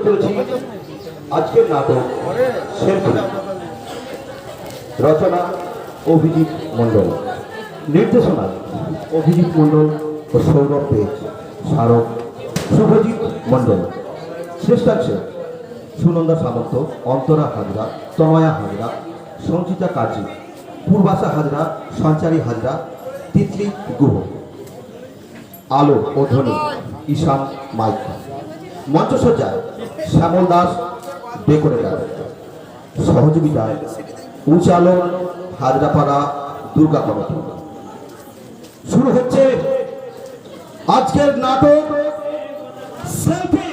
করেছি আজকের নাটক সেলফি। রচনা অভিজিৎ মণ্ডল, নির্দেশনা অভিজিৎ মণ্ডল ও সৌরভ পেজ, স্মারক শুভজিৎ মণ্ডল। শ্রেষ্ঠাংশে সুনন্দা সামন্ত, অন্তরা হাজরা, তনয়া হাজরা, সঞ্চিতা কাজী, পূর্বাশা হাজরা, সঞ্চারী হাজরা, তিতলি গুহ। আলো ও ধ্বনি ঈশান মাইক। মঞ্চসজ্জায় শ্যামল দাস বেকরেদার, সহযোগিতায় উচালো হাজরাপাড়া দুর্গা কমিটি। শুরু হচ্ছে আজকের নাটক সেলফি।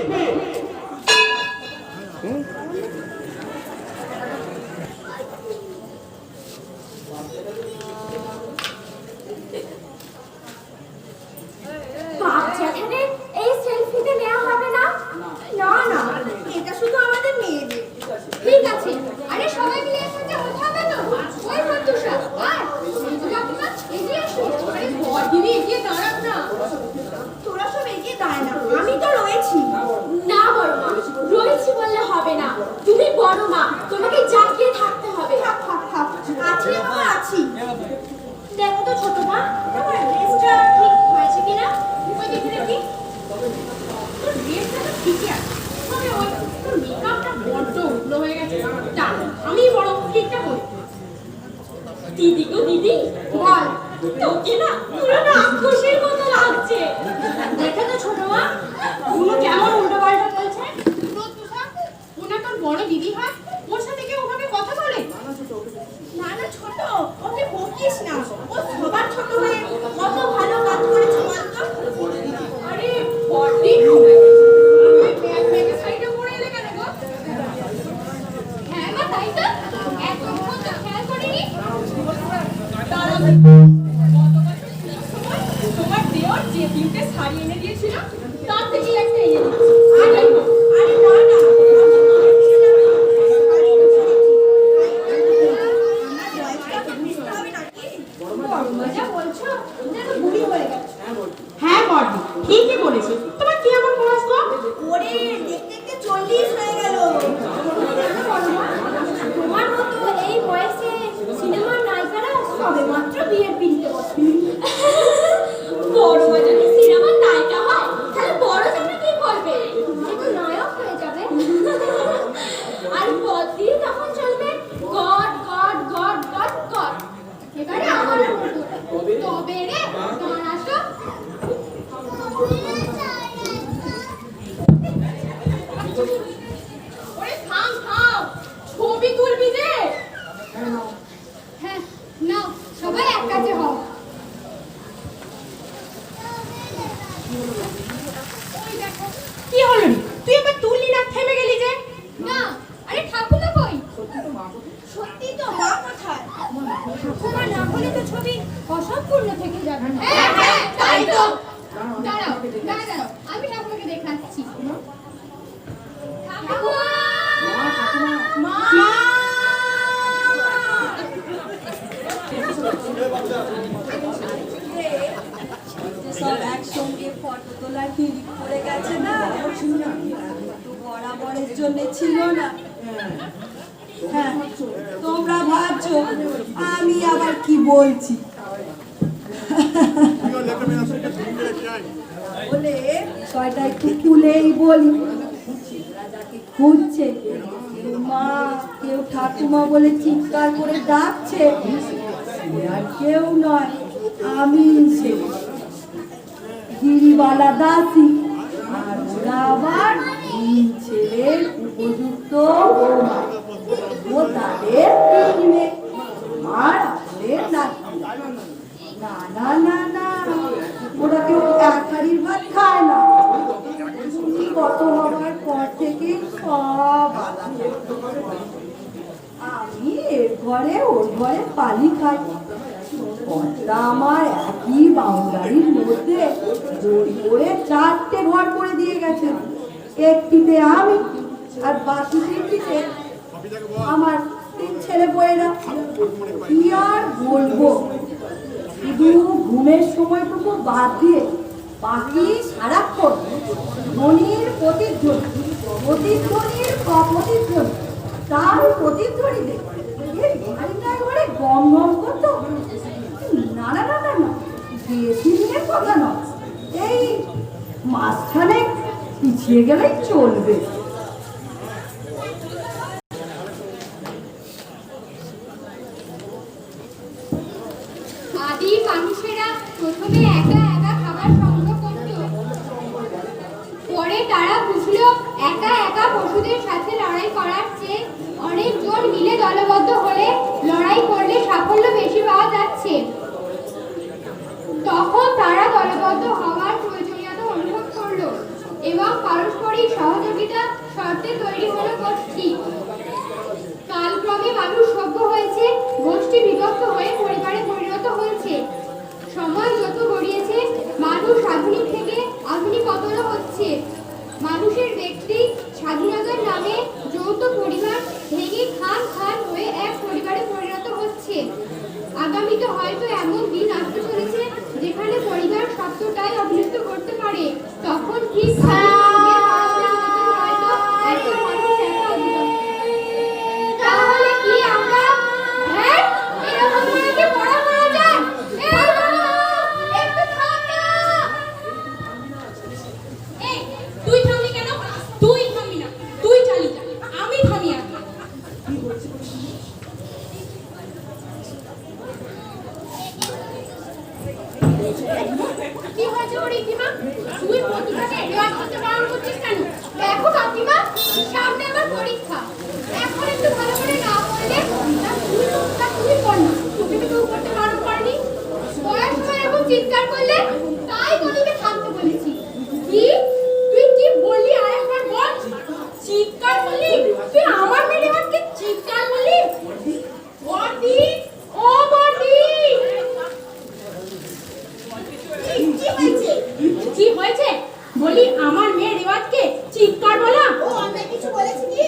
দেখো তো ছোট মা, তোমার ড্রেসটা ঠিক হয়েছে কিনা? ওই দেখে দেখি। তোর ড্রেসটা তো ঠিকই আছে, তবে ওই তোর মেকআপটা বড্ড উগ্র হয়ে গেছে। আমি বড় ঠিকঠাক করি। দিদি গো দিদি, বল, তোকে না পুরো রাক্ষসের মতো লাগছে। দেখো তো ছোট মা, উনি কেমন উল্টো পাল্টা বলছে। ওনা তোর বড় দিদি হয়, ওর সাথে কেউ ওভাবে কথা বলে? না না ছোট, ওকে বকিস না। ও সবার ছোট হয়ে কত ভালো কাজ করেছে বলতো। আরে বডি আমি ব্যাগ থেকে সাইডে পড়ে এলে কেন গো? হ্যাঁ মা, তাই তো, একদম তো খেয়াল করিনি। তারা তোমার দেওর যে তিনটে শাড়ি এনে দিয়েছিল তার থেকে একটা এনে দিয়েছি। আরে না না, হ্যাঁ বড়দি ঠিকই বলেছি। তোমার কি এমন বয়স গো? ওরে দেখতে দেখতে 40 হয়ে গেল। তোমার মতো এই বয়সে সিনেমার নায়িকারা সবে মাত্র বিয়ের পিড়িতে বসে। বড় মা যদি সিনেমার নায়িকা হয় তাহলে বড় জানা কি করবে? তো নায়ক হয়ে যাবে। আর বড়দি তখন চলবে god god god god god. এবারে আমার তবে রে তোমার আসো। ওরে থাম থাম, ছবি তুলবি যে? হ্যাঁ নাও, সবাই এক কাছে হও। কি হলো? তুই আবার তুললি না, থেমে গেলি যে? না, আরে ঠাকুমা কই? সত্যি তো, মা কোথায়? ঠাকুমা না হলে তো ছবি অসম্পূর্ণ থেকে যাবে। হ্যাঁ হ্যাঁ তাই তো। দাঁড়াও দাঁড়াও, আমি ঠাকুমাকে দেখে আসছি। ঠাকুমা, মা, সব একসঙ্গে ফটো তোলার ক্লিক করে গেছে না, তো বরাবরের জন্য ছিল না। হ্যাঁ, তোমরা ভাবছো আমি আবার কি বলছি। বলে কয়টা একটু খুলেই বলি। যাকে খুঁজছে মা, কেউ ঠাকুমা বলে চিৎকার করে ডাকছে, আর কেউ নয়, আমি গিরিবালা দাসী। আর ওরা আবার ছেলের উপযুক্ত ও তাদের আর আসলে না না না না, ওরা কেউ এক হাড়ির ভাত খায় না। কত হবার পর থেকে সব আমি এর ঘরে ওর ঘরে পালি খাই। আমার একই বাউন্ডারির মধ্যে জোর করে 4টে ঘর করে দিয়ে গেছে। একটিতে আমি আর বাকি 3টিতে আমার 3 ছেলে বউয়েরা। কি আর বলবো, শুধু ঘুমের সময়টুকু বাদ দিয়ে পাখি সারাক্ষণ ধ্বনির প্রতিধ্বনি, প্রতিধ্বনির প্রতিধ্বনি, তার প্রতিধ্বনিতে এর বাড়িটা একবারে গম গম করতো। না না না না না, বেশি দিনের কথা নয়, এই মাঝখানে পিছিয়ে গেলেই চলবে। আদি মানুষেরা প্রথমে একা একা খাবার সংগ্রহ করত, পরে তারা বুঝলো একা একা পশুদের সাথে লড়াই করার চেয়ে অনেকজন মিলে দলবদ্ধ হলে লড়াই করলে সাফল্য বেশি পাওয়া যাচ্ছে। তখন তারা দলবদ্ধ হওয়ার প্রয়োজনীয়তা অনুভব করলো এবং পারস্পরিক সহযোগিতা শর্তে তৈরি হলো গোষ্ঠী। কালক্রমে মানুষ সভ্য হয়েছে, গোষ্ঠী বিভক্ত হয়ে পরিবারে পরিণত হয়েছে। সময় যত গড়িয়েছে মানুষ আধুনিক থেকে আধুনিকতর হচ্ছে। মানুষের ব্যক্তি স্বাধীনতার নামে যৌথ পরিবার ভেঙে খান খান হয়ে এক পরিবারে পরিণত হচ্ছে। আগামীতে হয়তো এমন দিন আসতে চলেছে যেখানে পরিবার শব্দটাই অভিযুক্ত করতে পারে। তখন ঠিক হয়তো একটা মানুষ একা অভিযোগ। তাহলে কি আমরা হ্যাঁ এরকম করে কি পড়া করা যায়? এই বাবা, একটু থাম না। এই তুই থামলি কেন? তুই থামবি না, তুই চালিয়ে যা, আমি থামি আগে। কি হয়েছে ওর রিধিমা? তুই প্রতিভাকে রেওয়াজ করতে বারণ করছিস কেন? দেখো কাকিমা, সামনে আমার পরীক্ষা। এখন একটু ভালো করে না পড়লে তুই পড় না। তোকে তো কেউ করতে বারণ করেনি। পড়ার সময় এরকম চিৎকার করলে তাই তোকে থামতে বলেছি। কি তুই কি বললি আরেকবার বল? চিৎকার করলি? তুই আমার মেয়ে আমাকে চিৎকার করলি? বড়দি, ও বড়দি, কি হয়েছে? বলি আমার মেয়ে রেওয়াজকে চিৎকার বলা? ও আমি কিছু বলেছি কি?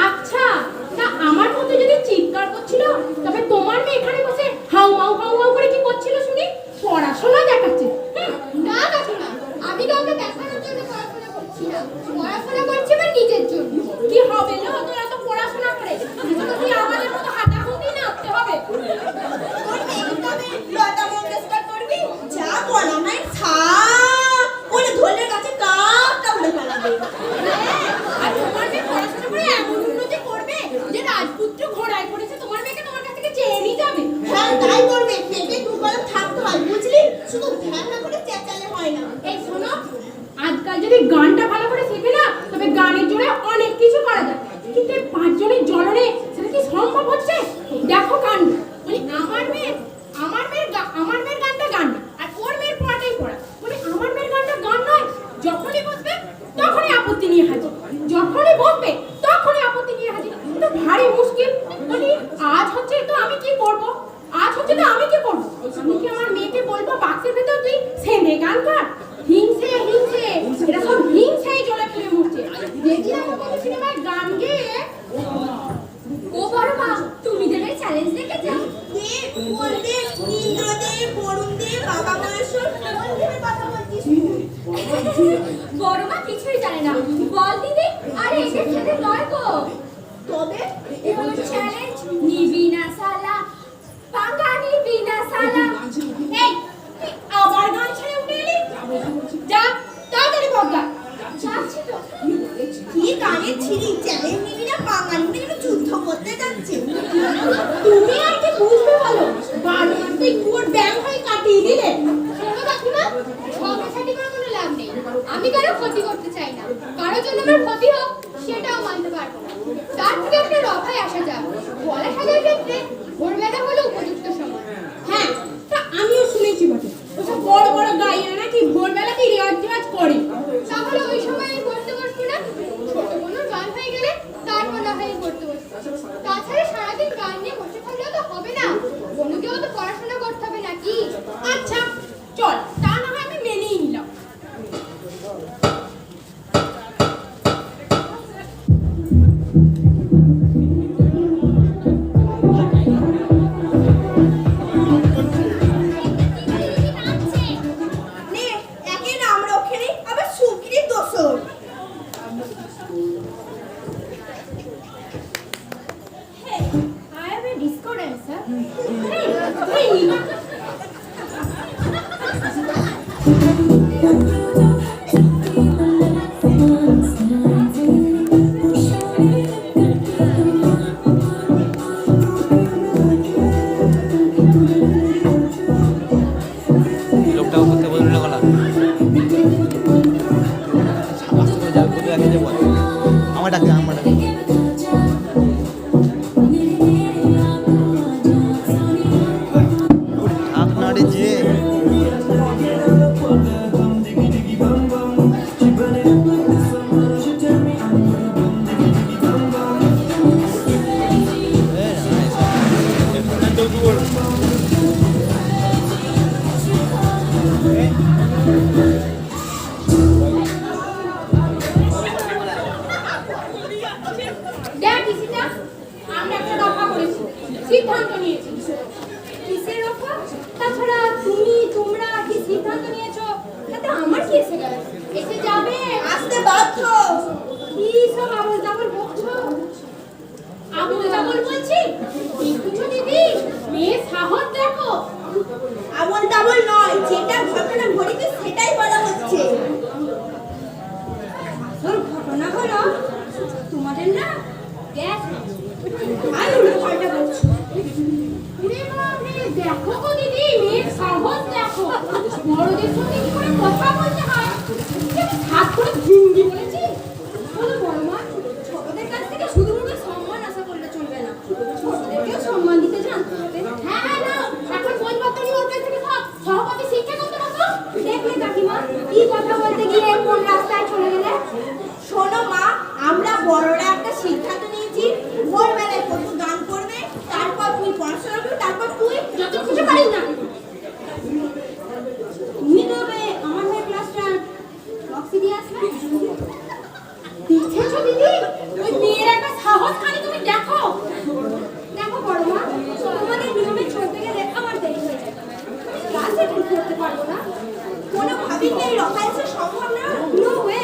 আচ্ছা, না আমার মতো যদি চিৎকার করছিল তবে তোমার মেয়ে এখানে বসে হাউ মাউ করে কি করছিল শুনি? পড়াশোনা দেখাচ্ছে। না কাকিমা, আমি কাউকে দেখানোর জন্য পড়াশোনা করছি না, পড়াশোনা করছি আমার নিজের জন্য। কি হবে না তোর এত পড়াশোনা করে? তুই আমাদের মতো হাঁটাহুটি নাচতে হবে। তোর মেয়েকে তবে লতা মঙ্গেশকর করবি? যা বলা নাই থা ওরে ধরলে কাছে কাপটা উড়ে পালাবে। আর তোমার মেয়ে পড়াশোনা করে এমন উন্নতি করবে যে রাজপুত্র ঘোড়ায় পড়েছে তোমার মেয়েকে তোমার কাছ থেকে চেয়ে নিয়ে যাবে। হ্যাঁ তাই করবে, পেটে দুর্বল থাকতে হয় বুঝলি? শুধু ধ্যান না করে চেঁচালে হয় না। এই শোনো, আজকাল যদি গানটা ভালো করে শেখে না তবে গানের জোরে অনেক কিছু করা যায়, কিন্তু এই পাঁচজনের জ্বলনে সেটা কি সম্ভব হচ্ছে? দেখো কাণ্ড, মানে আমার মেয়ের গানটা গান না, আর ওর মেয়ের পড়াটাই পড়া। মানে আমার মেয়ের গানটা গান নয়, যখনই বসবে তখনই আপত্তি নিয়ে হাজির, যখনই বসবে তখনই আপত্তি নিয়ে হাজির। তো ভারী মুশকিল। মানে আজ হচ্ছে তো আমি কি করব? আমি কি আমার মেয়েকে বলবো বাক্সের ভেতর তুই সেনে গান কর? হিংসে এরা সব হিংসাই জ্বলে পুড়ে মরছে। দেখি না কত সিনেমায় গান গেয়ে। ও বড় মা, তুমি দেবে চ্যালেঞ্জ দেখে যাও। দেব বলবে ইন্দ্রদেব, বরুণদেব, বাবা মহেশ্বর কোন দেবের কথা বলছিস? বড় মা কিছুই জানে না। বল দিদি, আরে এদের সাথে নয় গো। তবে এ হলো চ্যালেঞ্জ, নিবি না সালা, পাকা নিবি না সালা। এই তুই আবার গান ছেড়ে উঠে এলি? যা তাড়াতাড়ি বগা। যাচ্ছি তো। কি গানে ছিলি? চ্যালেঞ্জ নিবি না? বাঙালি মেয়ে যুদ্ধ করতে যাচ্ছে। তুমি আর কি বুঝবে বলো? বারবার তুই কুয়োর ব্যাং হয়ে কাটিয়ে দিলে। শোনো কাকিমা, ঝগড়াঝাটি করে কোনো লাভ নেই। আমি কারো ক্ষতি করতে চাই না, কারোর জন্য আমার ক্ষতি হোক সেটাও মানতে পারবো না। তার থেকে একটা রফায় আসা যাক। বলা সাজার ক্ষেত্রে ভোরবেলা হলো উপযুক্ত সময়। হ্যাঁ, তা আমিও শুনেছি বটে ওসব বড় বড় গাইয়েরা নাকি ভোরবেলাতেই রেওয়াজ করে। তাহলে ওই সময় আমি পড়তে বসবো না? ছোট কোনো গান হয়ে গেলে তারপর না হয় পড়তে বসবো। তাছাড়া সারাদিন গান নিয়ে বসে থাকলেও তো হবে না, বনুকেও তো পড়াশোনা করতে হবে নাকি? আচ্ছা চল, তা না হয় আমি মেনেই নিলাম। নে আমার ডাকতে আমার ডাকতে আপনারে যে দেখ ইসিটা, আমরা একটা রফা করেছি, সিদ্ধান্ত নিয়েছি। কিসের রফা? তাছাড়া তোমরা কি সিদ্ধান্ত নিয়েছো তাতে আমার কি এসে গেল? এসে যাবে, আসতে বাধ্য। কি সব আবল তাবল বকছো? আবল তাবল বলছি? দেখছো দিদি, মেয়ে সাহস দেখো। আবল তাবল নয়, যেটা ঘটনা ঘটেছে সেটাই বলা হচ্ছে। আসল ঘটনা হলো তোমাদের না গ্যাস আর উল্টো পাল্টা বলছো। ওরে বাপরে, দেখো গো দিদি, মেয়ের সাহস দেখো। বড়দের সঙ্গে কি করে কথা বলতে হয়? আমি হাত করে ভিঙ্গি বলেছি। বলো বড় মা, ছোটদের কাছ থেকে শুধুমাত্র সম্মান আশা করলে চলবে না, ছোটদেরকেও সম্মান দিতে জানতে হবে। হ্যাঁ হ্যাঁ, না এখন বইপত্র নিয়ে ওর কাছ থেকে সব সহপাঠী শিক্ষা করতে পারবো। দেখলে কাকিমা, কি কথা বলতে গিয়ে কোন রাস্তায় চলে গেলে। শোনো মা, আমরা বড়রা একটা সিদ্ধান্ত নিয়েছি, ভোরবেলায় কত গান করবে, তারপর তুই পড়াশোনা করবি, তারপর তুই যত খুশি পারিস না। তুমি তবে আমার মেয়ে ক্লাসটা বক্সি দিয়ে আসবে। দেখেছো দিদি, ওই মেয়ের একটা সাহস খালি তুমি দেখো। দেখো বড় মা, তোমাদের নিয়মে চলতে গেলে আমার দেরি হয়ে যায়। ক্লাস অ্যাটেন্ড করতে পারবো না। কোনোভাবেই এই রফায়েন্সের সম্ভব না। No way.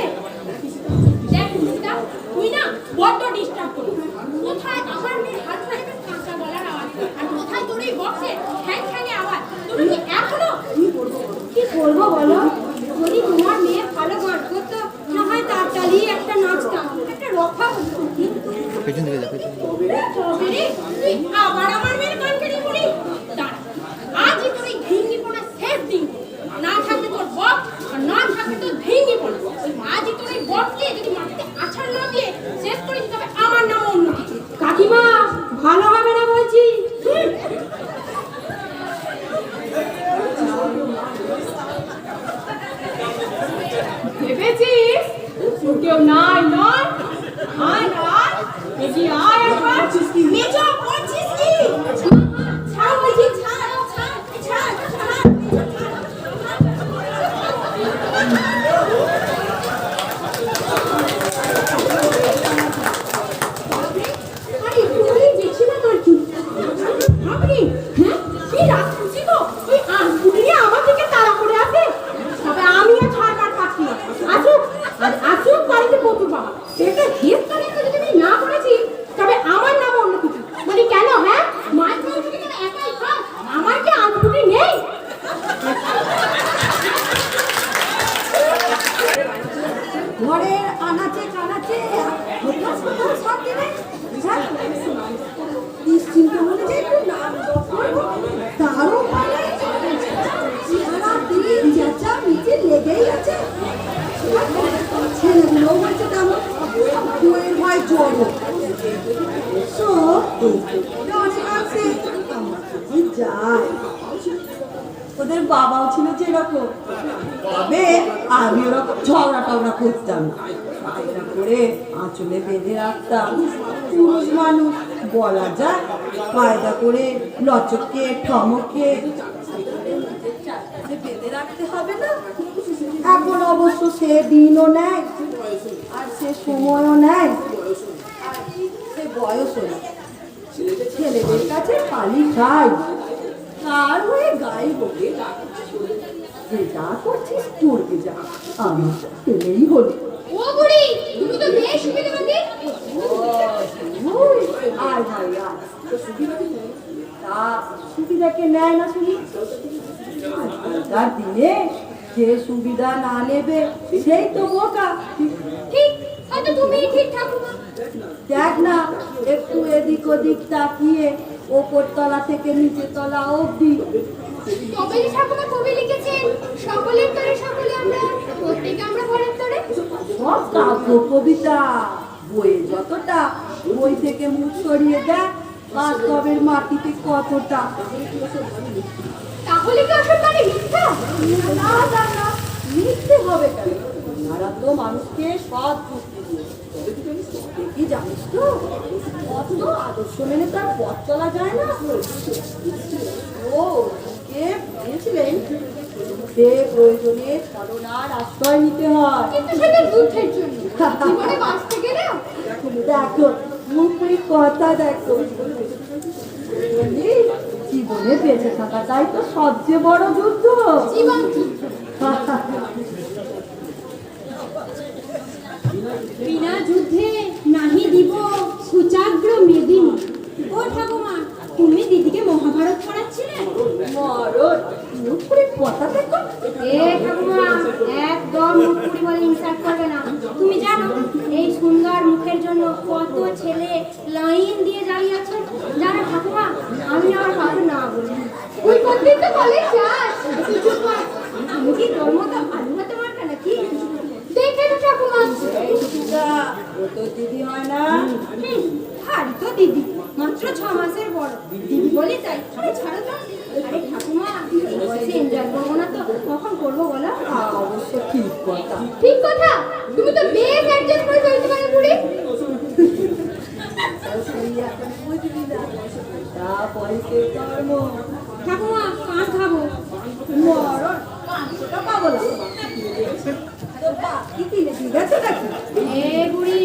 দেখ নিশিতা, তুই না বড্ড ডিস্টার্ব করি। কোথায় আমার মেয়ের হাত ধরে কাঁচা গলার আওয়াজ, আর কোথায় তোর এই বক্সে ঠ্যাং ঠ্যাঙে আওয়াজ। তুমি কি এখনো কি করবো বলো? যদি তোমার মেয়ে ভালো গান করতো, না হয় তার চালিয়ে একটা নাচতাম, একটা রফা হতো। কিন্তু পেছন দিকে যা পেছন তবে তুই আবার আমার মেয়ের গান কেড়ে পড়ি। দাঁড়া, আজই তোর এই ভেঙ্গি পড়া শেষ দিন। না থাকবে তোর বক্স, আর না থাকবে তোর ভেঙ্গি পড়া। আজই তোর এই বক্সকে যদি মাটিতে আছাড় না দিয়ে শেষ করে দিতে হবে, আমার নাম অন্য কিছু। কাকিমা, ভালো হবে না বলছি। ভেবেছিস কেউ নাই নয়? আয় আয়, এগিয়ে আয় একবার। মেজো করছিস কি? ছাড় বলছি, ছাড়, ছাড়, ছাড়, ছাড়। আরে তুমি দেখছি না তোর কি? আপনি হ্যাঁ, কি রাখছি তো ওই আঙ্গুলি নিয়ে আমার দিকে তাড়া করে আসে। তবে আমিও ছাড় পাচ্ছি না। আসুক বাড়িতে পতুর বাবা, এটা হেস করে যদি তুমি না করেছি, তবে আমার নাম অন্য কিছু। বলি কেন? হ্যাঁ, মায়ের কাছ থেকে তুমি একাই খাও, আমার কি আঙ্গুলি নেই? ঘরের আনাচে কানাচে কোথাও কোথাও সাথ দিলে নিশ্চিন্ত মনে যে একটু নাম করবো, তারও মানে সারাদিন চেঁচা মিচে লেগেই আছে। ছেলেগুলোও বলছে তেমন, বইয়ের ভয় জ্বর যায়। ওদের বাবাও ছিল যেরকম, তবে আমি ওরকম ঝগড়া টগড়া করতাম না। এটা করে আঁচলে বেঁধে রাখতাম। পুরুষ মানুষ বলা যায়, কায়দা করে লচকে ঠমকে বেঁধে রাখতে হবে না। এখন অবশ্য সে দিনও নেয়, আর সে সময়ও নেয়, আর সে বয়সও নেয়। ছেলেদের কাছে পালি খাই, কার হয়ে গাইব? যে যা করছিস করবে যা, আমি পেলেই হলো। ও বুড়ি, তুমি তো বেশ সুবিধাবাদী। আয় ভাই আয়, তা সুবিধাকে নেয় না শুনি? আজকালকার দিনে যে সুবিধা না নেবে সেই তো বোকা। ঠিক, হয়তো তুমিই ঠিক ঠাকুমা। দেখ না, একটু এদিক ওদিক তাকিয়ে ওপর তলা থেকে নিচে তলা অবধি। তবে ঠাকুমা কবি লিখেছেন, সকলের তরে সকলে আমরা, প্রত্যেকে আমরা ঘরের তরে। সব কাব্য কবিতা, বইয়ে যতটা, বই থেকে মুখ সরিয়ে দেখ বাস্তবের মাটিতে কতটা। তাহলে কি ওসব মানে মিথ্যা? না না না, মিথ্যে হবে কেন? ওনারা তো মানুষকে সৎ যুক্তি দিয়েছে। কি জানিস তো, কত আদর্শ মেনে তার পথ চলা যায় না। ও কে বলেছিলেন সে প্রয়োজনে ছলনার আশ্রয় নিতে হয়। কিন্তু সেটা যুদ্ধের জন্য, জীবনে বাঁচতে গেলে দেখো মুখের কথা দেখো, বলি, জীবনে বেঁচে থাকাটাই তো সবচেয়ে বড় যুদ্ধ। জীবন যুদ্ধ। বিনা যুদ্ধে নাহি দিব সুচাগ্র মেদিনী। ও ঠাকুমা, তুমি দিদিকে মহাভারত পড়াচ্ছিলে? মরণ মুখের কথা দেখো। এ ঠাকুমা, একদম মুখপুরি বলে ইনসাল্ট করবে না। তুমি জানো এই সুন্দর মুখের জন্য কত ছেলে লাইন দিয়ে দাঁড়িয়ে আছে? জানো ঠাকুমা, আমি আমার কারো না বলি, তুই কোনদিন তো বলে যাস। আমি কি তোর মতো আলু হাতে মারটা নাকি? দেখে তো ঠাকুমা, ও তো দিদি হয় না। হারি তো দিদি, মাত্র 6 মাসের বড়। দিদি বলে তাই। আরে ছাড়ো তো। আরে ঠাকুমা, এই বয়সে এনজয় করবো না তো কখন করবো বলো? অবশ্য ঠিক কথা। ঠিক কথা, তুমি তো বেশ অ্যাডজাস্ট করে চলতে পারো বুড়ি। তুই এখন বুঝবি না, তারপরে সে কর্ম। ঠাকুমা, কান খাবো। মরণ পাঁচশোটা পাবো না। তোর বাপ কি কিনে দিয়ে গেছে নাকি? এ বুড়ি,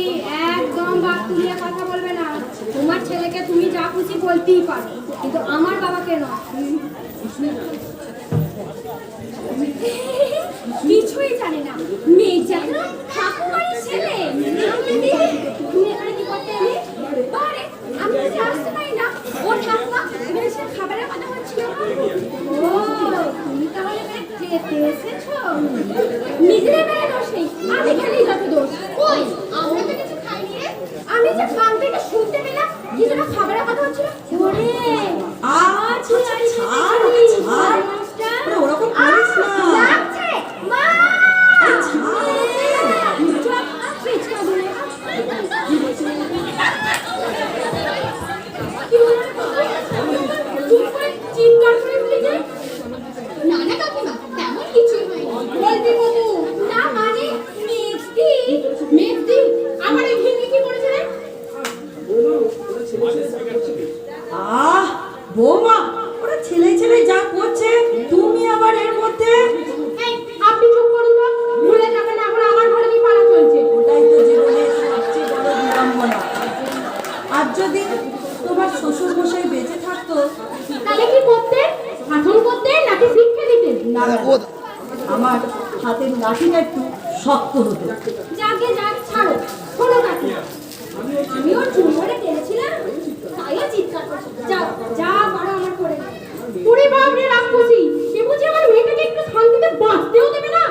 একদম বাপ তুলিয়ে কথা বলবে না। তোমার ছেলেকে তুমি যা খুশি বলতেই পারো, কিন্তু আমার বাবাকে নয়। কিছুই জানে না, মেয়ে জানো ঠাকুমার ছেলে। তুমি এখানে কি করতে এলে? বারে, আমি তো আসতে পারি না। ও ঠাকুমা, মেয়েছেন খাবারের কথা হচ্ছিল। ও, তুমি তাহলে খেতে এসেছো? নিজের বেড়ে দোষ নেই, আমি খেলেই যত দোষ। কই, আমরা তো কিছু খাইনি রে। আমি যে কান থেকে শুনতে পেলাম কি যেন খাবারের কথা হচ্ছিল। ওরে, আচ্ছা আরে ওরকম করিস না। লাগছে মা। চিৎকার করে বলে যায়, না না কাকিমা, তেমন কিছুই হয়নি। বলবি বাবু না, মানে মেজদি। মেজদি আমার এই ভেঙে কি করেছে রে? আহ বৌমা, ওরা ছেলে ছেলে যা করছে তুমি আবার এর মধ্যে। এই, আপনি চুপ করুন তো। ভুলে যাবেন এখন আমার ঘরে কি পালা চলছে। ওটাই তো জীবনের সবচেয়ে বড় বিড়ম্বনা। আর যদি তোমার শ্বশুর মশাই বেঁচে থাকতো, তাহলে কি করতেন? শাসন করতেন নাকি শিক্ষা দিতেন? না না, আমার হাতের লাঠিটা একটু শক্ত হতো। যাকে যাক ছাড়ো, শোনো কাকি, আমি ওর চুল ধরে টেনেছিলাম, তাই ও চিৎকার করছে। যাও, যা পারো আমার করে নাও। ওরে বাপরে রাক্ষসী, সে বুঝি আমার মেয়েটাকে একটু শান্তিতে বাঁচতেও দেবে না।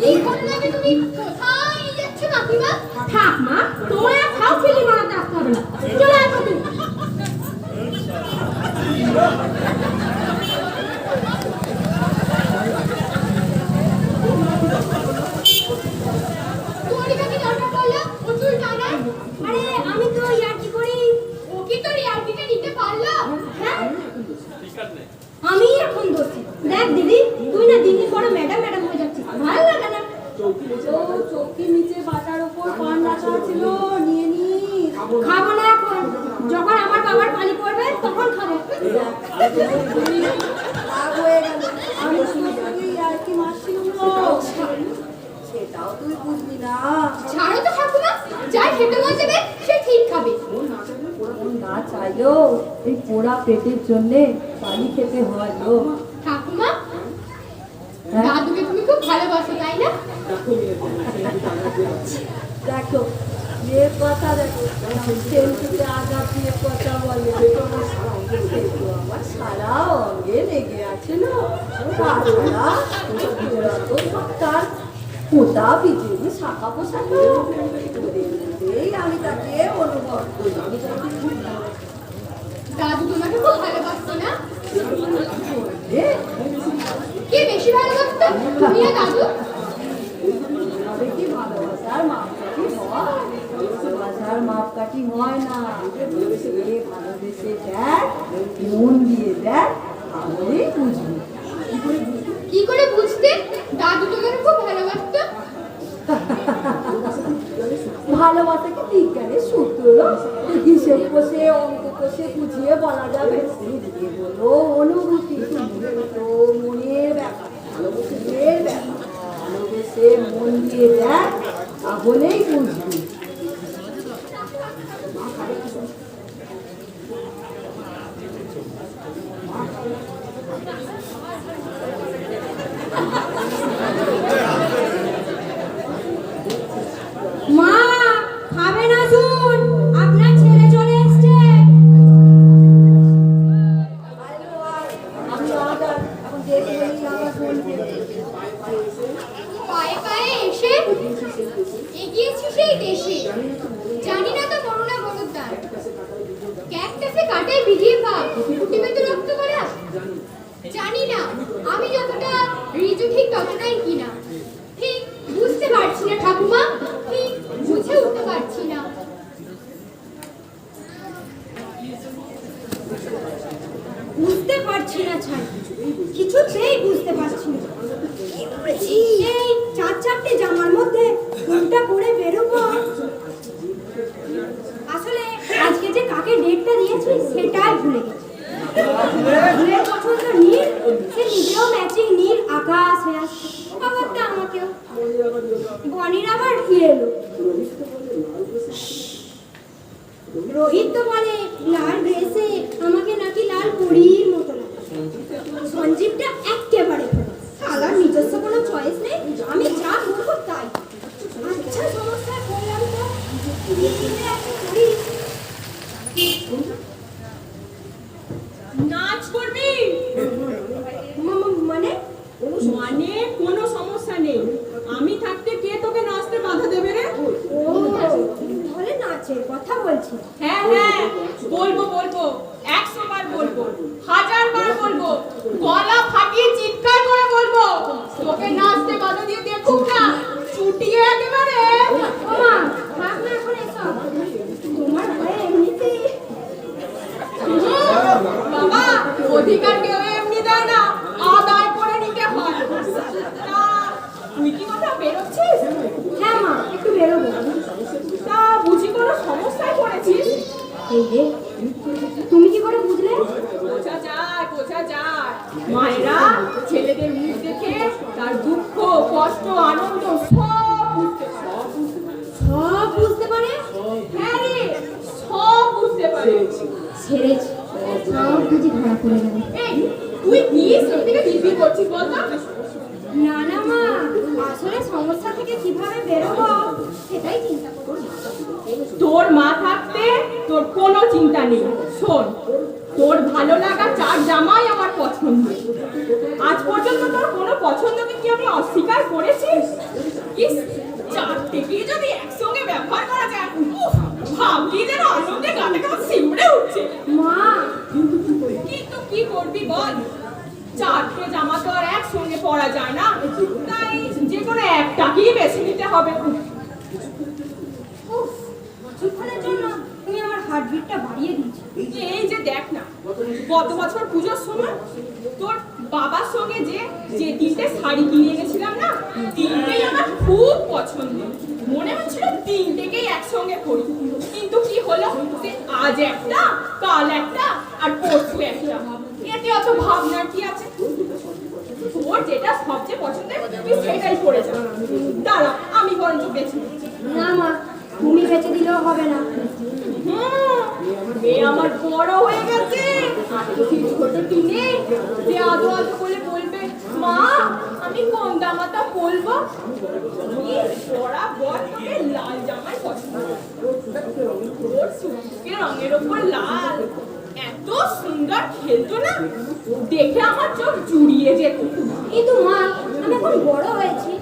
এই ঘটনাকে তুমি কোথায় নিয়ে যাচ্ছ কাকিমা? থাক মা, তোমার আর খাও ফেলি মারাতে আসতে হবে না। চলে আসো তুমি। তোমারই কাছে দরকার পড়লো ও চুল টানার? আরে আমি তো ইয়ার্কি করি। ও কি তোর ইয়ার্কিটা নিতে পারলো? হ্যাঁ, আমি এখন দোষী। দেখ দিদি, তুই না দিন দিন বড় ম্যাডাম ম্যাডাম হয়ে যাচ্ছিস, ভালো লাগে না। চৌকির নিচে বাটার উপর পান রাখা ছিল, নিয়ে নি। খাবো না এখন, যখন আমার বাবার পানি পড়বে তখন খাবো। রাগ হয়ে গেল, আমি শুধু আর কি মাসিও সেটাও তুই বুঝবি না। ছাড়ো তো ঠাকুমা, যাই খেতে মন দেবে সে ঠিক খাবে। না চাইলেও এই পোড়া পেটের জন্যে পানি খেতে হয় গো। ঠাকুমা, হ্যাঁ? দাদুকে তুমি খুব ভালোবাসো তাই না? দেখো মেয়ের কথা দেখো, সেন্টুতে আঘাত দিয়ে কথা বলে, সেটু আমার সারা অঙ্গে লেগে আছে না। তাছাড়া ওরা তো সব তার পোতা বিজেপি শাখা পোশাকা, আমি তাকে অনুভব করি। দাদু তোমাকে খুব ভালোবাসতো না? এ, কে বেশি ভালোবাসতো, তুমি না দাদু? তবে কি ভালোবাসার মাপটা কি হয়? ভালোবাসা আর মাপকাঠি হয় না। সে ভালোবেসে দেখ, মন দিয়ে দেখ, তাহলেই বুঝবি। কি করে বুঝতে? দাদু তোমাকে খুব ভালোবাসতো। ভালোবাসা কি বিজ্ঞানের সূত্র? হিসেব কষে অঙ্ক কষে বুঝিয়ে বলা যাবে? এগুলো অনুভূতি, তো মনের ব্যাপার, মনের ব্যাপার। ভালোবেসে মন দিয়ে দেখ, তাহলেই বুঝবি। মা, খাবে না শুন, আপনার ছেলে চলে এসছে। আমি এখন দেখবো আমার বোনকে। পায়ে পায়ে এসে এগিয়েছি সেই দেশে, জানি না তো বড় না বড়দার, ক্যাকটাসে কাটায় ভিজিয়ে ভাব ফুটিবে তো রক্ত করা। জানি না আমি যতটা রিজু ঠিক ততটাই কিনা, ঠিক বুঝতে পারছি না ঠাকুমা, ঠিক বুঝে উঠতে পারছি না। বুঝতে পারছি না ছাই, কিছুতেই বুঝতে পারছি না। এই চার চারটে জামার মধ্যে কোনটা পরে বেরোবো? আসলে আজকে যে কাকে ডেটটা দিয়েছি সেটাই ভুলে গেছি। ফুলের পছন্দ নীল, সে নিজেও ম্যাচিং নীল আকাশ হয়ে আসছে, খবরটা আমাকেও। বনির আবার কি এলো? রোহিত তো বলে লাল ড্রেসে আমাকে নাকি লাল পরীর মতো লাগে। সঞ্জীবটা একেবারে কালার নিজস্ব কোনো চয়েস নেই, আমি যা বলবো তাই। আচ্ছা সমস্যায় পড়লাম তো, কি যে একটা করি। নাচ করবি? মানে মানে কোনো সমস্যা নেই, আমি থাকতে কে তোকে নাচতে বাধা দেবে রে? ও তাহলে নাচের কথা বলছি। হ্যাঁ হ্যাঁ বলবো বলবো, 100 বার বলবো, 1000 বার বলবো, গলা ফাটিয়ে চিৎকার করে বলবো, তোকে নাচতে বাধা দিয়ে দেখুক না চুটিয়ে একেবারে। ওমা থাক না এখন এসব, তোমার ভয়ে এমনিতেই। বাবা, অধিকার কেউ এমনি দেয় না, আদায় করে নিতে হয়। তা তুই কি কোথাও বেরোচ্ছিস? হ্যাঁ মা, একটু বেরোবো। তা বুঝি কোনো সমস্যায় পড়েছিস? এই যে তুমি কি করে বুঝলে? বোঝা যায় বোঝা যায়, মায়েরা ছেলেদের মুখ দেখে তার দুঃখ কষ্ট আনন্দ সব বুঝতে পারে। সব বুঝতে পারে? হ্যাঁ রে, সব বুঝতে পারে। ছেড়েছি, আমার বুঝি ধরা পড়ে গেল। এই তুই কি সব থেকে দিব্যি করছিস বলতো? না না মা, আসলে সমস্যা থেকে কিভাবে বেরোবো সেটাই চিন্তা করছি। তোর মা থাকতে তোর কোনো চিন্তা নেই। শোন, তোর ভালো লাগা 4 জামাই আমার পছন্দ। আজ পর্যন্ত তোর কোনো পছন্দকে কি আমি অস্বীকার করেছিস? ইস, 4টেকেই যদি একসঙ্গে ব্যবহার করা যায়, উফ, ভাবলি যেন আনন্দে গাতে কেমন শিউরে উঠছে। মা, কিন্তু কি করবি বল, 4টে জামা তো আর একসঙ্গে পরা যায় না, তাই যে কোনো একটাকেই বেছে নিতে হবে। উফ, কিছুক্ষণের জন্য তুমি আমার হার্টবিটটা বাড়িয়ে দিয়েছো। এই যে দেখ না, গত বছর পুজোর সময় তোর বাবার সঙ্গে যে 3টে শাড়ি কিনে এনেছিলাম না, 3টেই আমার খুব পছন্দ। মনে হচ্ছিল 3টেকেই একসঙ্গে পরি, কিন্তু কি হলো, সে আজ একটা, কাল একটা, আর পরশু একটা। এতে অত ভাবনার কি আছে? তোর যেটা সবচেয়ে পছন্দের তুই সেটাই পরে যা। দাঁড়া, আমি বরঞ্চ বেছে নিচ্ছি। না মা, তুমি বেঁচে দিলেও হবে না। মেয়ে আমার বড় হয়ে গেছে, ছোট টিনে যে আদো আদো বলে বলবে, মা আমি কোন জামাটা পরবো? বরাবর তোকে লাল জামাই পছন্দ। তোর সুটকে রঙের ওপর লাল এত সুন্দর খেলতো না, দেখে আমার চোখ জুড়িয়ে যেত। কিন্তু মা, আমি এখন বড় হয়েছি।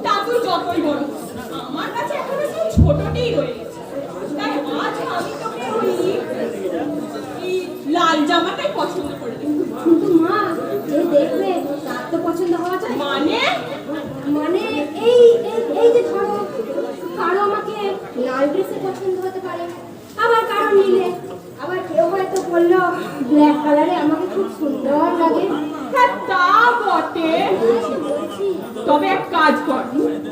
তা তুই যতই বড়, আমার কাছে এখনো সেই ছোটটিই রয়ে গেছে। তাই আজ আমি তোকে এই লাল জামাটাই পছন্দ করে দেব। কিন্তু মা, এই দেখবে তার তো পছন্দ হওয়া যায়। মানে মানে এই এই এই যে ধরো কারো আমাকে লাল ড্রেসে পছন্দ হচ্ছে, ব্ল্যাক কালারে আমাকে খুব সুন্দর লাগে। হ্যাঁ তা বটে, তবে এক কাজ কর,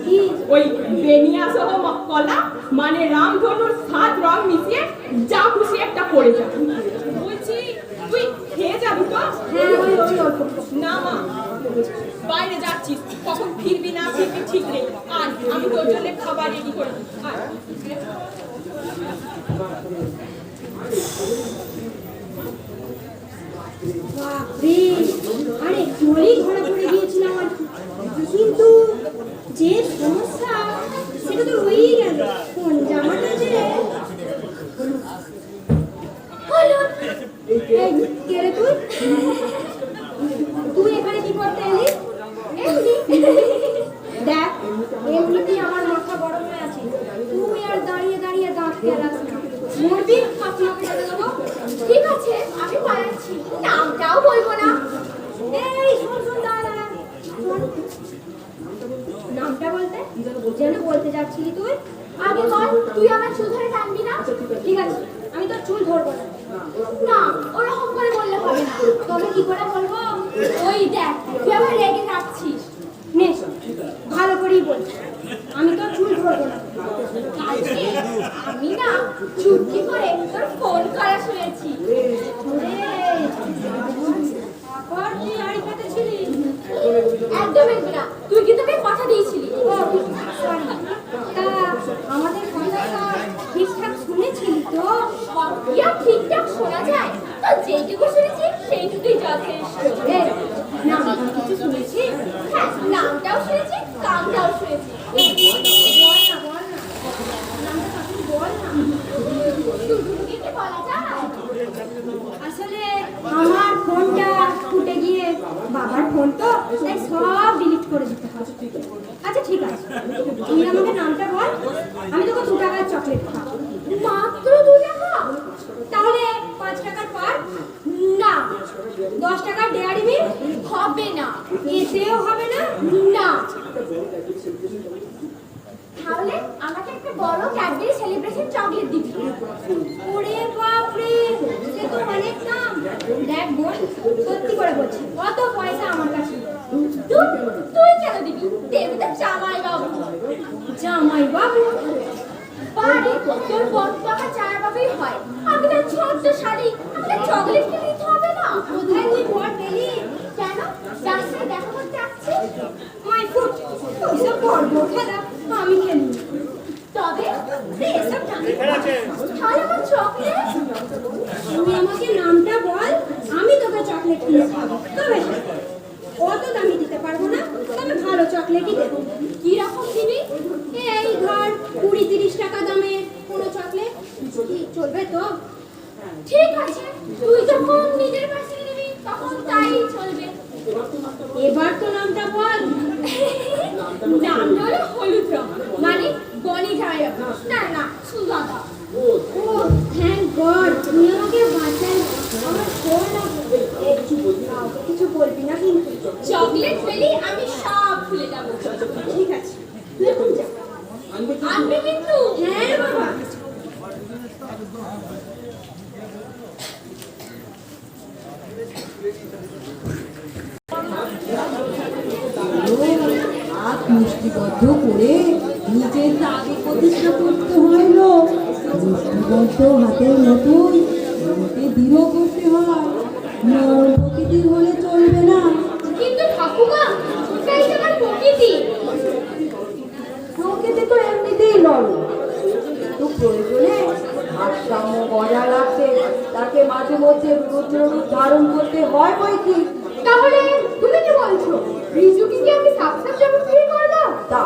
কি? ওই বেনিয়া সহ কলা মানে রামধনুর 7 রং মিশিয়ে যা খুশি একটা পড়ে যা। বলছি তুই খেয়ে যাবি তো? হ্যাঁ ওই ওই অল্প। না মা, বাইরে যাচ্ছিস, কখন ফিরবি না ফিরবি ঠিক নেই। আর আমি তোর জন্য খাবার রেডি করে দিই। আর বাপরে, আরে জলেই ধরা পড়ে গিয়েছিলাম আর কি। কিন্তু যে সমস্যা সেটা তো হয়েই গেল। কোন জামাটা যে হলো। এই কে রে তুই? তুই এখানে কি করতে এলি? এমনি দেখ, এমনিতেই আমার মাথা গরম হয়ে আছে। তুই আর দাঁড়িয়ে দাঁড়িয়ে দাঁত কেলাস না। মরবি, কাকিমাকে ডেকে দেবো। ঠিক আছে, আমি পালাচ্ছি, নামটাও বলবো না। এই শোন শোন, দাঁড়া শোন। নামটা বলতে যেন বলতে যাচ্ছিলি তুই। আগে বল, তুই আমার চুল ধরে টানবি না? ঠিক আছে, আমি তোর চুল ধরবো না। না, ওরকম করে বললে হবে না। তবে কি করে বলবো? ওই দেখ, তুই আবার রেগে যাচ্ছিস। নে, ভালো করেই বল, আমি তোর চুল ধরবো না। কালকে আমি না চুপটি করে তোর ফোন করা শুনেছি। আবার তুই আড়ি পেতে ছিলি? একদম না, তুই কিন্তু আমাকে কথা দিয়েছিলি। ও সরি। তা আমাদের কথাটা ঠিকঠাক শুনেছিলি তো? কি আর ঠিকঠাক শোনা যায়? তো যেইটুকু শুনেছি সেইটুকুই যথেষ্ট। নামটা কিছু শুনেছি? হ্যাঁ, নামটাও শুনেছি, কামটাও শুনেছি। বল না বল না, নামটা তখন বল না। শুধু কি বলা যায়? আসলে আমার ফোনটা ফুটে গিয়ে বাবার ফোন তো, তাই সব ডিলিট করে দিতে হবে। আচ্ছা ঠিক আছে, তুই আমাকে নামটা বল, আমি তোকে 2 টাকার চকলেট খাবো। মাত্র 2 টাকা? তাহলে 5 টাকার পার? না। 10 টাকার ডেয়ারি মিল্ক? হবে না। এতেও হবে না? না। তাহলে আমাকে একটা বড় ক্যাডবেরি সেলিব্রেশন চকলেট দিবি। ওরে বাপ রে, সে তো অনেক দাম। দেখ বোন, সত্যি করে বলছি, কত পয়সা আমার কাছে। তুই কেন দিবি? দেবি তো জামাই বাবু। জামাই বাবু? বাড়ি তোর বড় টাকা জামাই বাবুই হয়। আমি তো ছোট্ট শাড়ি, আমাকে চকলেট কিনে দিতে হবে না? কোথায় তুই বল পেলি? কেন রাস্তায় দেখা করতে আসছিস? মাই ফুট, ওইসব বড় খেলা আমি খেলি। তবে এসব জানি তাহলে আমার চকলেট? তুই আমাকে নামটা বল, আমি তোকে চকলেট কিনে খাবো। তবে অত দামি দিতে পারবো না, তবে ভালো চকলেটই দেবো। কি রকম দিবি? এই ধর 20-30 টাকা দামের কোনো চকলেট। কি চলবে তো? ঠিক আছে, তুই যখন নিজের কাছে নিবি তখন তাই চলবে। এবার তো নামটা বল। নামটা হলো হলুদ রং, মানে বনি যায় না। না, সুজাতা। ও থ্যাংক গড, তুই আমাকে বাঁচাই। আমার ফোন না, কিছু বলবি না কিন্তু। চকলেট পেলি আমি সব ভুলে যাবো। ঠিক আছে, তুই এখন যা। আনবি কিন্তু? হ্যাঁ বাবা। হাত মুষ্টিবদ্ধ করে নিজের দাবি প্রতিষ্ঠা করতে হইল। মুষ্টিবদ্ধ হাতের মতোই মনকে দৃঢ় করতে হয়। নরম প্রকৃতির হলে চলবে না। কিন্তু ঠাকুমা, ওটাই তো আমার প্রকৃতি। প্রকৃতি তো এমনিতেই নরম, কিন্তু প্রয়োজনে ভারসাম্য বজায় রাখতে তাকে মাঝে মধ্যে রুদ্ররূপ ধারণ করতে হয় বই কি। তাহলে তুমি কি বলছো, রিজুকে কি আমি সাবস্ক্রাইব যেমন ফ্রি করে দাও? তা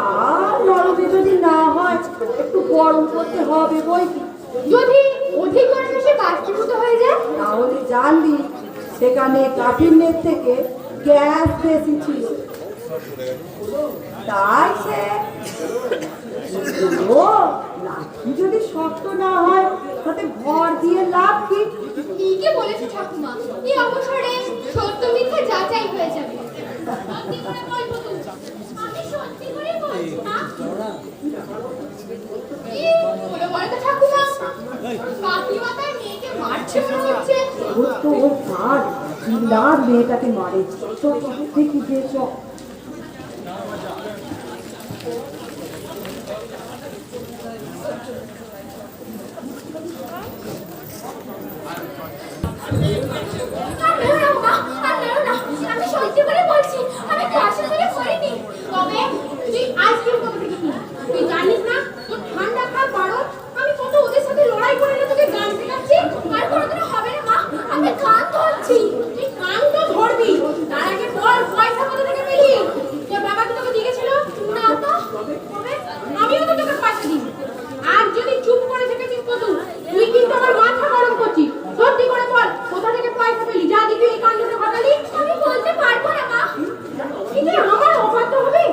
নরমে যদি না হয় একটু গরম করতে হবে বই কি। যদি অধিক গরমে সে বাষ্পীভূত হয়ে যায়? তাহলে জানবি সেখানে কাঠিন্যের থেকে গ্যাস বেশি ছিল, তাই সে ও লাঠি যদি শক্ত না হয় তাতে ভর দিয়ে লাভ কি? ঠিকই বলেছে ঠাকুমা, এই অবসরে সত্য মিথ্যা যাচাই হয়ে যাবে। সত্যি করে বলবো তো, আমি সত্যি করে বলছি না। কি বলে বলে তো ঠাকুমা, কাকিমা তার মেয়েকে মারছে মনে হচ্ছে। অগত্য ওর কার চিল্লার মেয়েটাকে মারে তো দেখি যে সব আমি সত্যি করে বলছি আমি ক্লাসে ফেলে পড়িনি তবে তুই আইসক্রিম কত থেকে কিনি তুই জানিস না তোর ঠান্ডা খা বারো আমি কত ওদের সাথে লড়াই করে না তোকে গান শেখাচ্ছি আর কোনোদিনও হবে না মা আমি কান ধরছি তুই কান তো ধরবি তার আগে বল পয়সা কত থেকে পেলি তোর বাবা কি তোকে দিয়েছিল না তো তবে আমিও তো তোকে পয়সা দিই আর যদি চুপ করে থেকেছিস কত তুই কিন্তু আমার মাথা গরম করছিস সত্যি করে বল কোথা থেকে পয়সা পেলি যা দিবি এই কাণ্ডটা ঘটালি আমি বলতে পারবো না মা কিন্তু আমার অবাধ্য হবে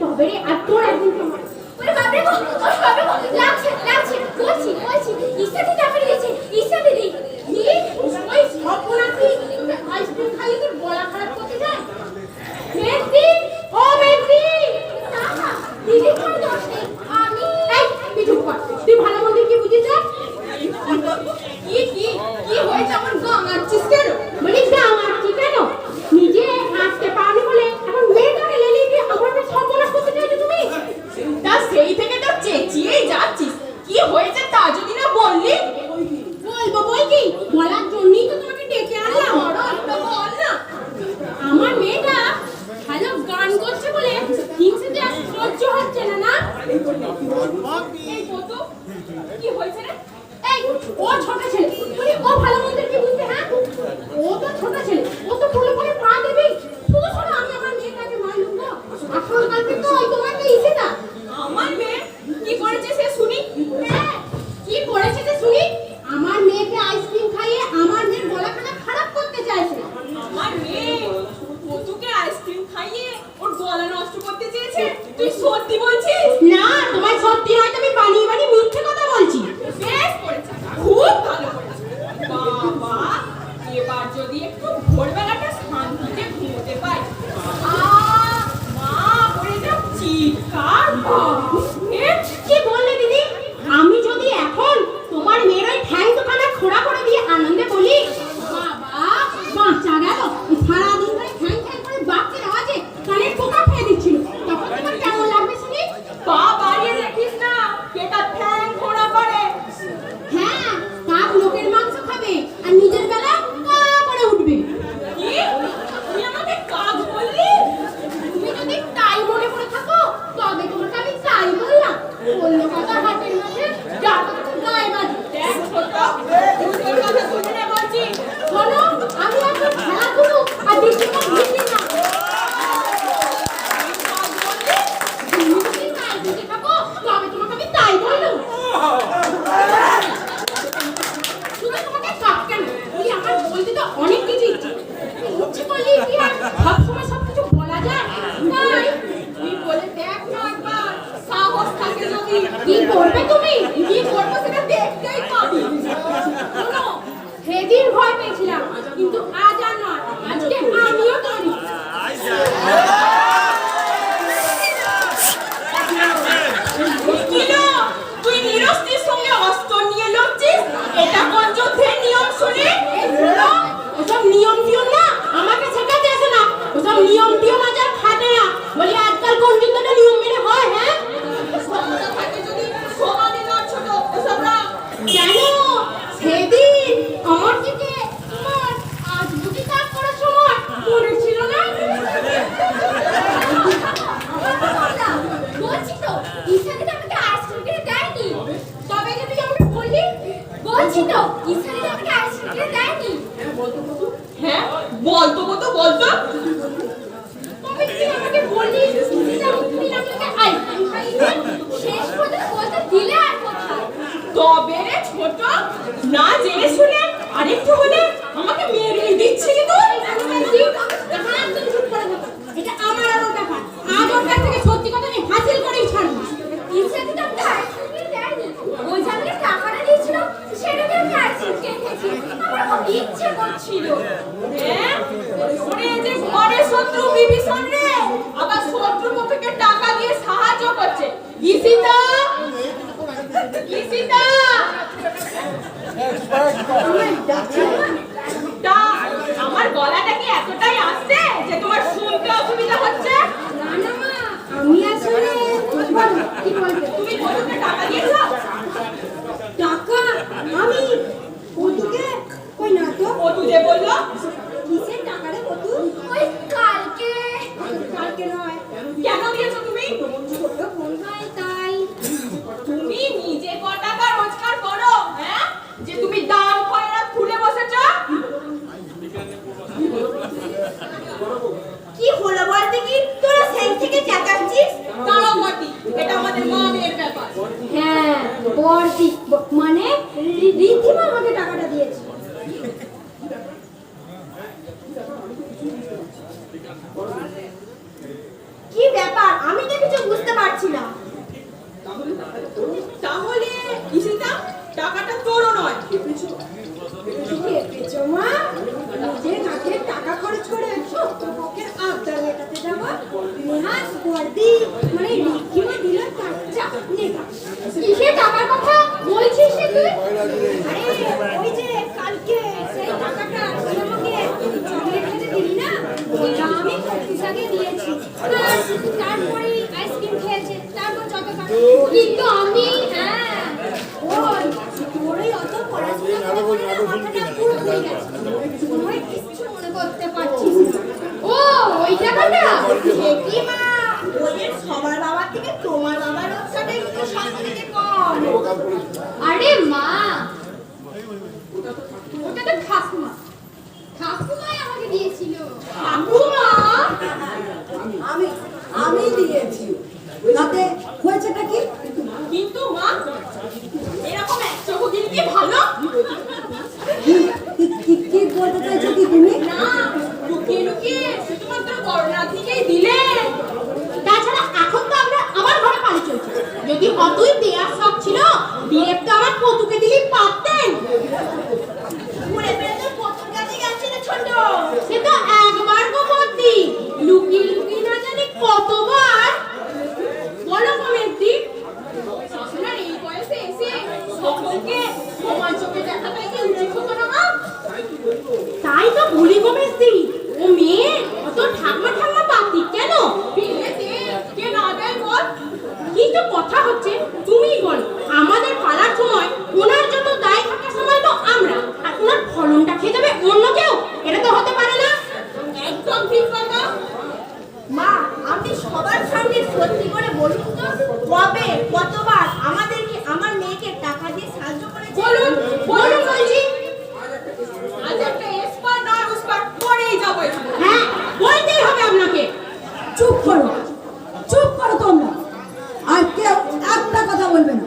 তবে রে আর তোর একদিন তোমার ওরে বাপরে গো ওরে বাপরে গো লাগছে বলছি ইচ্ছাতে টাকা দিয়েছে ইচ্ছা দিদি কি ওই সপনাতি আইসক্রিম খাইয়ে তোর গলা খারাপ করতে যায় মেজদি ও মেজদি না দিদি কোন দোষ নেই আমি এই বিচুপ কর তুই ভালো মন্দ কি বুঝিস কি হয়েছে আমার গা মারছিস কেন বলি গা মারছি কেন নিজে হাসতে পারি বলে এখন মেয়েটাকে লেলে দিয়ে আমার সর্বনাশ করতে চাইছো তুমি তা সেই থেকে তো চেঁচিয়েই যাচ্ছিস কি হয়েছে তা যদি না বললি বলবো বই কি বলার জন্যই তো তোমাকে ডেকে আনলাম বল না আমার মেয়েটা ভালো গান করছে বলে হিংসেতে আর সহ্য হচ্ছে না না এই কত কি হয়েছে রে এই ও ছোট ছেলে বলি ও ভালো মন্দ কি বুঝবে হ্যাঁ ও তো ছোট ছেলে ও তো ফুলে ফুলে পা দেবে শুধু শুধু আমি আমার মেয়েটাকে মারলুম না আসল কালকে তো ওই তোমাকে ইসে না আমার মেয়ে কি করেছে সে শুনি হ্যাঁ কি করেছে যে শুনি আমার মেয়েকে আইসক্রিম খাইয়ে আমার মেয়ের গলাখানা খারাপ করতে চাইছে আমার মেয়ে কতুকে আইসক্রিম খাইয়ে ওর গলা নষ্ট করতে চেয়েছে তুই সত্যি বলছিস না তোমার সত্যি নয় আমি বানিয়ে বানিয়ে মিথ্যে কথা বলছি বেশ করেছে খুব ভালো করেছে বাবা এবার যদি একটু ভোরবেলাটা শান্তিতে ঘুমোতে পাই মা করে যা চিৎকার কি বললে দিদি আমি যদি এখন তোমার মেয়ের ওই ঠ্যাং দুখানা খোড়া করে দিয়ে আনন্দে বলি বাবা বাচ্চা গেল সারাদিন ধরে ঠ্যাং ঠ্যাং করে বাচ্চার আওয়াজে কানের পোকা খেয়ে দিচ্ছিল তখন তোমার কেমন লাগবে শুনি পা বাড়িয়ে দেখিস না এটা ঠ্যাং খোঁড়া করে হ্যাঁ কাক লোকের মাংস খাবে আর নিজের বেলা কা করে উঠবে কি তুই আমাকে কাজ বললি তুমি যদি তাই মনে করে থাকো তবে তোমাকে আমি তাই বললাম অন্য কথা হাতের মধ্যে যাটা গায়ে বাজি দেখ ছোট তোর কথা শুনে নে বলছি শোনো আমি এখন খেলাধুলো আর বেশিরভাগ বুঝি না তুমি যদি তাই বুঝে থাকো তবে তোমাকে আমি তাই বললাম শুধু তোমাকে কাপ কেন বলি আমার বলতে তো অনেক কিছু ইচ্ছে করলে কি আর সবসময় সব কিছু বলা যায় তাই তুই বলে দেখ না একবার সাহস থাকে যদি কি করবে তুমি কি করবো সেটা দেখতেই পাবি শোনো সেদিন ভয় পেয়েছিলাম কিন্তু আজ আর নয় আজকে আমিও তৈরি কিলো তুই নিরস্তির সঙ্গে অস্ত্র নিয়ে লড়ছিস এটা কোন যুদ্ধের নিয়ম শুনে এই শোনো, ওসব নিয়ম টিয়ম না আমাকে শেখাতে আসে না ওসব নিয়ম টিয়ম আজ আর খাটে না বলি আজকাল কোন যুদ্ধটা নিয়ম মেনে হয় হ্যাঁ ক্ষমতা থাকে যদি সমানে লড় ছোট ওসব রাখ কেন সেদিন আমার দিকে তোমার আজগুবি কাজ করার সময় মনে ছিল না বলছি তো ইসাদিটা আমাকে আইসক্রিম কিনে দেয়নি তবে যে তুই আমাকে বললি বলছি তো ইসাদিটা আমাকে আইসক্রিম কিনে দেয়নি হ্যাঁ বলতো কত বলতো তবে তুই আমাকে বললি ইসাদিটা তুই আমাকে আইসক্রিম খাইয়ে শেষ পর্যন্ত বলতে দিলে আর কোথায় তবে রে ছোট না জেনে শুনে আরেকটু হলে আমাকে মেরে দিচ্ছিলি তুই এটা আমার আরো ব্যাপার আজ ওর কাছ থেকে সত্যি কথা আমি হাসিল করেই ছাড়বো ইচ্ছাতে তো আইসক্রিম দেয়নি ওই যে আমাকে টাকাটা দিয়েছিল সেটাতে আমি আইসক্রিম খেয়েছি আমার খুব ইচ্ছে করছিল হ্যাঁ ওরে যে ঘরে শত্রু বিভীষণ রে আবার শত্রু পক্ষকে টাকা দিয়ে সাহায্য করছে ঈশিতা ঈশিতা আমার ডাকছে না খেপেছো খেপেছো মা? নিজের নাকের টাকা খরচ করে শত্রুপক্ষের আবদার মেটাতে যাবো? নেহাত বর্দি মানে রিক্ষিমা দিল কাচ্চা নেতা। কিসের টাকার কথা বলছিস রে তুই? আরে ওই যে কালকে সেই টাকাটা তুই আমাকে চকলেট খেতে দিলি না, ওইটা আমি কর্তিসাকে দিয়েছি। তারপরে আইসক্রিম খেয়েছে, তারপর যত টাকা। কিন্তু আমি ওই তোরই অত পড়াশোনা করে করে মাথাটা পুরো ঘুরে গেছে। তুই কিচ্ছু মনে করতে পারছিস না। ও ওই টাকাটা কি মা, ওদের সবার বাবার থেকে তোমার বাবার রক্ষাটাই কিন্তু সব থেকে কম। আরে মা, ওটা তো ঠাকুমা, ঠাকুমাই আমাকে দিয়েছিল। ঠাকুমা আমি আমি দিয়েছি। তাতে হয়েছেটা কি? কিন্তু মা এরকম এক চোখ দিলে ভালো কি বলতে চাইছো কি তুমি? না, লুকিয়ে লুকিয়ে শুধুমাত্র করোনাথীকেই দিলে। তাছাড়া এখন তো আমরা আমার ঘরে পালি চলছে। যদি অতই দেয়ার শখ ছিল, বিয়ের তো আমার পতুকে দিলেই পারতেন। ঘুরে ফিরে তোর প্রথম কাছে গেছে না ছোট। সে তো একবার গোপতি, লুকিয়ে লুকিয়ে না জানি কতবার। বলো কমেন্টি, শাশুড়ার এই বয়সে এসে সকলকে সমান চোখে দেখাটাই কি উচিত হতো না মা? তাই তো বলি কমেন্টি, ও মেয়ে অত ঠাকমা ঠাকমা পাতি কেন? বিয়েতে কে না দেয় বল? কি তো কথা হচ্ছে, তুমিই বলো। আমাদের পালার সময় ওনার জন্য দায় থাকার সময় তো আমরা, আর ওনার ফলনটা খেয়ে যাবে অন্য কেউ? এটা তো হতে পারে না। একদম ঠিক কথা। মা আপনি সবার সামনে সত্যি করে বলুন তো, কবে কতবার আমাদেরকে আমার মেয়েকে টাকা দিয়ে সাহায্য করেছে? বলুন বলুন বলছি। আজ একটা এসপার না উসপার করেই যাবো এখানে। হ্যাঁ, বলতেই হবে আপনাকে। চুপ করো, চুপ করো তোমরা, আর কেউ একটা কথা বলবে না।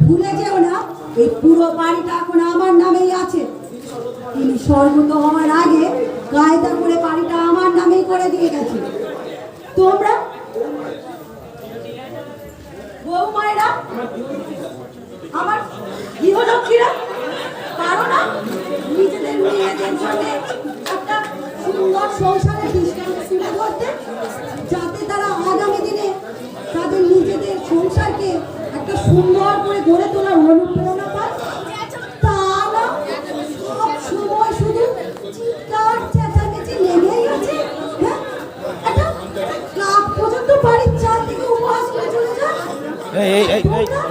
ভুলে যেও না, এই পুরো বাড়িটা এখন আমার নামেই আছে। তিনি স্বর্গত হওয়ার আগে কায়দা করে বাড়িটা আমার নামেই করে দিয়ে গেছে। তোমরা বৌমায়েরা, আমার গৃহলক্ষ্মীরা, পারো না নিজেদের মেয়েদের জন্য একটা সুন্দর সংসারের দৃষ্টান্ত তুলে ধরতে, যাতে তারা আগামী দিনে তাদের নিজেদের সংসারকে একটা সুন্দর করে গড়ে তোলার অনুপ্রেরণা পায়? তা না, সব সময় শুধু চিৎকার চেঁচামেচি লেগেই আছে। হ্যাঁ, একটা কাক পর্যন্ত বাড়ির চারদিকে উপহাস করে চলে যায়। এই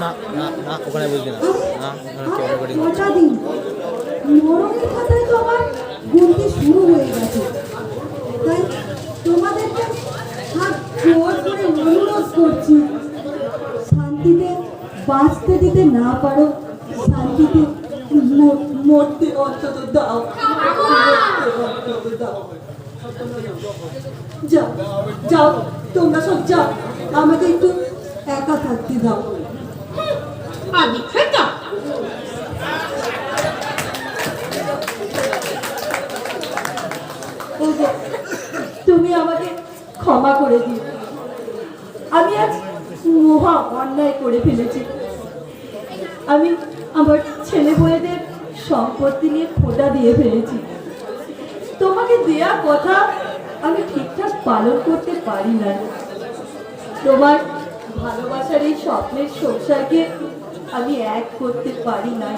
না না না ওখানে বলবি না, না ওখানে রেকর্ডিং কটা দিন নরমের খাতায় তো আমার গুনতি শুরু হয়ে গেছে। তাই তোমাদেরকে হাত জোর করে অনুরোধ করছি, শান্তিতে বাঁচতে দিতে না পারো, শান্তিতে মরতে অন্তত দাও। যাও যাও, তোমরা সব যাও, আমাকে একটু একা থাকতে দাও। আদি খেতা ওগো, তুমি আমাকে ক্ষমা করে দিও। আমি আজ মহা অন্যায় করে ফেলেছি। আমি আমার ছেলে মেয়েদের সম্পত্তি নিয়ে খোঁটা দিয়ে ফেলেছি। তোমাকে দেয়া কথা আমি ঠিকঠাক পালন করতে পারি না। তোমার ভালোবাসার এই স্বপ্নের সংসারকে আমি এক করতে পারি না।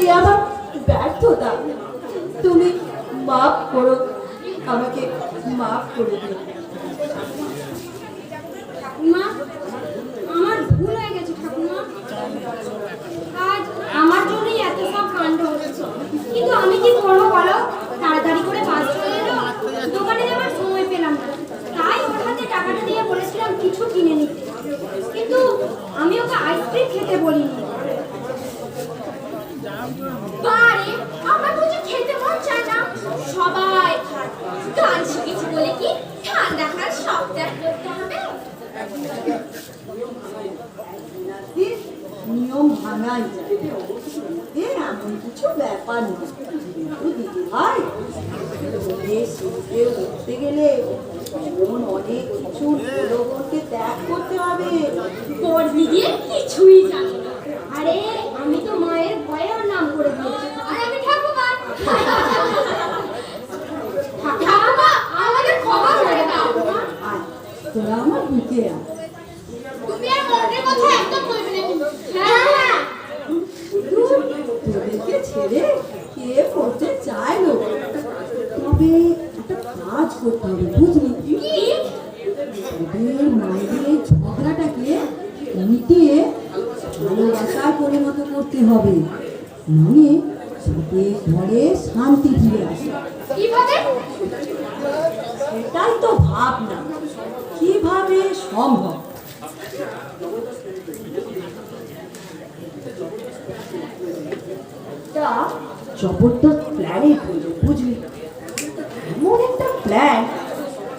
এ আমার ব্যর্থতা। তুমি মাফ করো, আমাকে মাফ করে দিও। ঠাকুমা, আমার ভুল হয়ে গেছে ঠাকুমা। আজ আমার জন্যই এত সব কাণ্ড হচ্ছে। কিন্তু আমি কি করবো বলো? তাড়াতাড়ি করে বাস চলে এলো, দোকানে যাওয়ার সময় পেলাম না। তাই ওর হাতে টাকাটা দিয়ে বলেছিলাম কিছু কিনে নিতে, কিন্তু আমি ওকে আইসক্রিম খেতে বলিনি। বারে আমার কিছু খেতে মন চায় না, সবাই খায়। গান শিখেছি বলে কি ঠান্ডা খাওয়ার শখ ত্যাগ করতে হবে? নিয়ম ভাঙাই যায়, এ এমন কিছু ব্যাপার নয়। কিন্তু দিদি ভাই, উঠতে গেলে এমন অনেক কিছু প্রলোভনকে ত্যাগ করতে হবে। তোর দিদি কিছুই জানে করতে হবে, বুঝলি? কি? ওদের মায়েদের এই ঝগড়াটাকে মিটিয়ে ভালোবাসায় পরিণত করতে হবে, মানে যাতে ঘরে শান্তি ফিরে আসে। কিভাবে? সেটাই তো ভাবনা, কিভাবে সম্ভব। একটা জবরদস্ত প্ল্যানের প্রয়োজন, বুঝলি? এমন একটা প্ল্যান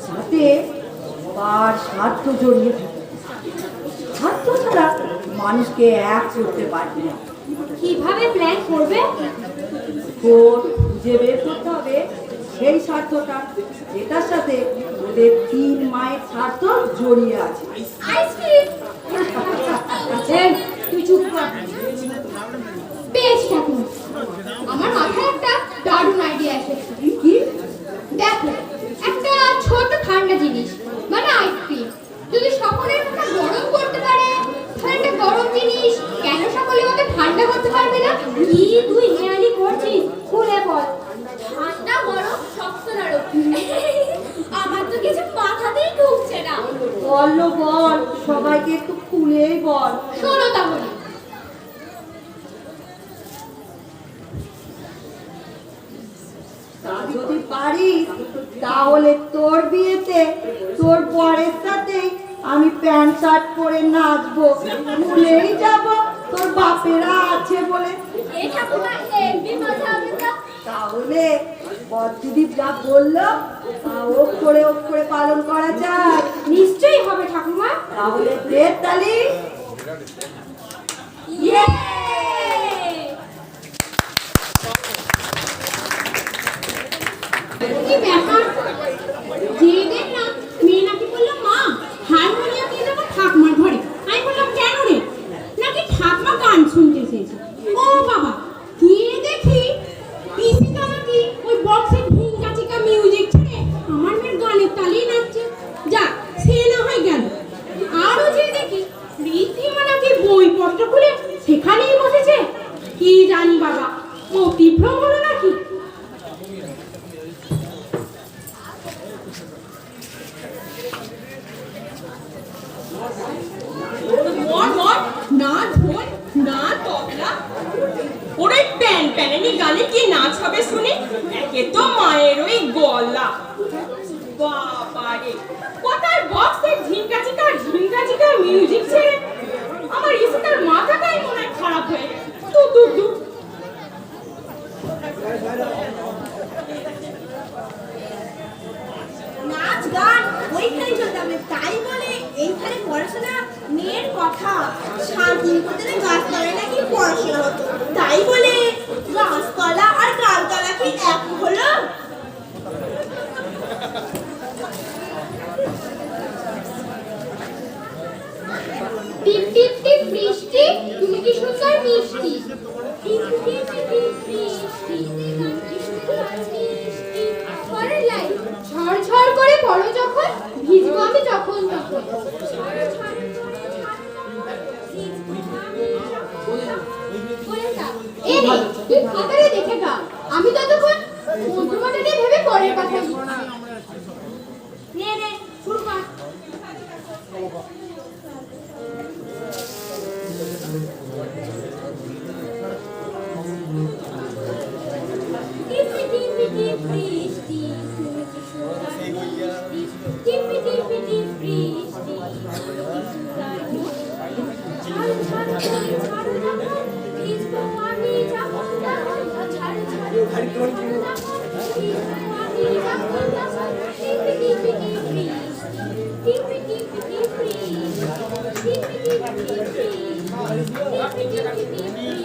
যাতে সবার স্বার্থ জড়িয়ে থাকে। স্বার্থ ছাড়া মানুষকে এক করতে পারবে না। কিভাবে প্ল্যান করবে? কোন খুঁজে বের করতে হবে সেই স্বার্থটা, যেটার সাথে ওদের 3 মায়ের স্বার্থ জড়িয়ে আছে। আইসক্রিম। এই, তুই চুপ কর। বেশ ঠাকুমা, আমার মাথায় একটা দারুণ আইডিয়া এসেছে। কি? দেখো, একটা ছোট ঠান্ডা জিনিস মানে আইসক্রিম যদি সকলের মাথা গরম করতে পারে, তাহলে একটা গরম জিনিস কেন সকলের মাথা ঠান্ডা করতে পারবে না? কি তুই হেয়ালি করছিস? খুলে বল। ঠান্ডা গরম শক্ত নরম। আমার তো কিছু মাথাতেই ঢুকছে না। বল বল, সবাইকে একটু খুলেই বল। শোনো তাহলে, তা যদি পারিস তাহলে তোর বিয়েতে তোর বরের সাথে আমি প্যান্ট শার্ট পরে নাচবো, ভুলেই যাব তোর বাপেরা আছে বলে। এ ঠাকুমা এমনি মজা হবে তো। তাহলে বদ্যিদীপ যা বললো তা ওক করে পালন করা যায়। নিশ্চয়ই হবে ঠাকুমা। তাহলে দে তালি। ইয়ে! কি ব্যাপার? যে দেখ না, মেয়ে নাকি বললো মা হারমোনিয়াম নিয়ে যাবো ঠাকমার ঘরে। আমি বললাম কেন রে? নাকি ঠাকমা গান শুনতে চেয়েছে। ও বাবা, গিয়ে দেখি পিসিটা নাকি ওই বক্সের ঢিঙ্কা চিকা মিউজিক ছেড়ে আমার মেয়ের গানের তালেই নাচছে। যাক, সে না হয় গেল। আরো যে দেখি রীতিমা নাকি বইপত্র খুলে সেখানেই বসেছে। কি জানি বাবা, অতিভ্রম হলো নাকি? মর মর, না ঢোল না তবলা, ওরে প্যান প্যানানি গানে কি নাচ হবে শুনে? একে তো মায়ের ওই গলা, বাবারে কোথায় বক্সের ঝিঙ্কা চিকা মিউজিক ছেড়ে আমার ইসিতার মাথাটাই মনে হয় খারাপ হয়ে গেছে। দূর নাচ গান ওইখানে চলতে হবে, তাই বলে এইখানে পড়াশোনা মেয়ের কথা। শান্তি নিকেতনে গাছতলায় নাকি পড়াশোনা হতো, তাই বলে গাছতলা আর গালতলা কি এক হলো? টিপ টিপ টিপ বৃষ্টি, তুমি কি সুন্দর মিষ্টি। টিপ টিপ টিপ বৃষ্টি, কি সুন্দর মিষ্টি। পরের লাইন, ঝড় করে পড়ো যখন, ভিজবো আমি যখন তখন। এই নে, তুই খাতারে দেখে গা, আমি ততক্ষণ মন্ত্রমাটা নিয়ে ভেবে পরের কথা লিখছি। নে শুরু কর। টিপি টিপি টিপ বৃষ্টি, তুমি কি সুন্দর মিষ্টি। টিপি টিপি টিপ বৃষ্টি, ছাড়ো ছাড়ো ছাড়ো ছাড়ো যখন, ভিজবো আমি যখন তখন। ছাড়ো ছাড়ো ছাড়ো যখন, ভিজবো আমি যখন তখন। টিপি টিপি টিপ বৃষ্টি, টিপি টিপি টিপ বৃষ্টি, টিপি টিপি টিপ বৃষ্টি, টিপি টিপি টিপ বৃষ্টি।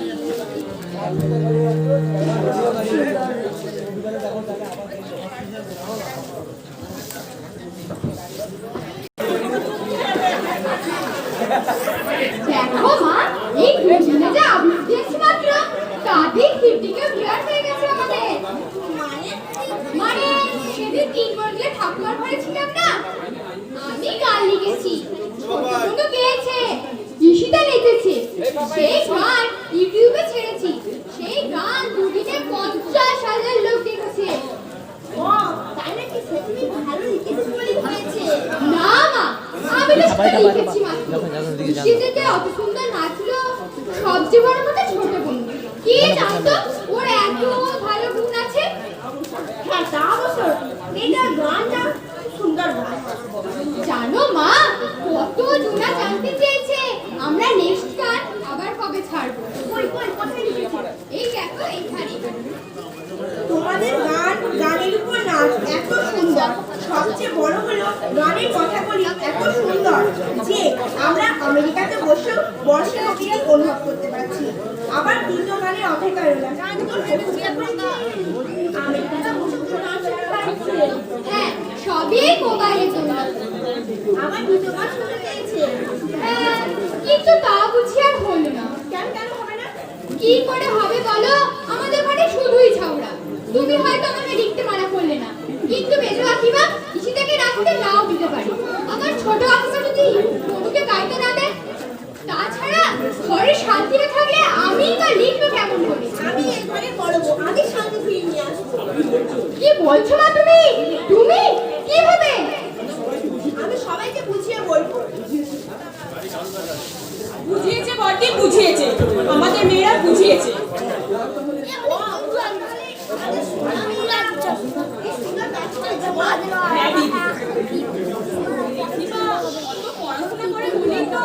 দেখো মা, এই দুজনে যে আবৃত্তি দিয়েছি মাত্র, তাতেই কীর্তিকে বিরাট হয়ে গেছে আমাদের। মানে সেদিন 3 বছরে ঠাকুমার ঘরে ছিলাম না, আমি গান লিখেছি, ছোট গেয়েছে, ঈশিতা লিখেছে, সেই গান ইউটিউবে ছেড়েছি। সেই গান দুদিনে 50,000 লোক দেখেছে। ও তাই নাকি? সে তুমি ভালো সবচেয়ে বড় কথা ছোট বোন। কি জানতো ওর এত ভালো গুণ আছে? হ্যাঁ তা অবশ্য মেয়েটার গানটা সুন্দর গান। জানো মা, কত জোড়া জানতে চেয়েছে আমরা নেক্সট গান আবার কবে ছাড়বো। কই কই কোথায় লিখেছে? এই দেখো এইখানে। তোমাদের গানের উপর নাচ এত সুন্দর, সবচেয়ে বড় হলো গানের কথাগুলি এত সুন্দর যে আমরা আমেরিকাতে বসেও বর্ষা প্রকৃতি অনুভব করতে পারছি। আবার দ্বিতীয় গানের অপেক্ষা রইলাম। আমেরিকাতে বসে বসে গান শুনতে পারছি। হ্যাঁ, সবই মোবাইলের জন্য। আবার দ্বিতীয় গান শুনতে পেয়েছে। হ্যাঁ, কিন্তু তা বুঝি আর হলো না। কেন কেন হবে না? কি করে হবে বলো? আমাদের ঘরে শুধুই ঝগড়া। তুমি হয়তো আমাকে লিখতে মানা করলে না, কিন্তু মেজো কাকিমা ইসিটাকে রাখতে নাও দিতে পারে। আমার ছোট কাকিমা যদি মনুকে গাইতে না দেয়, তাছাড়া ঘরে শান্তিতে থাকলে আমি বা লিখবো কেমন করে? আমি এখানে পড়বো, আমি শান্তি ফিরিয়ে নিয়ে আসবো। কি বলছো মা তুমি? তুমি কিভাবে? আমি সবাইকে বুঝিয়ে বলবো। বুঝিয়েছে বড়দি, বুঝিয়েছে, আমাদের মেয়েরা বুঝিয়েছে। হ্যাঁ দিদি, কাকিমা অত পড়াশোনা করে বলেই তো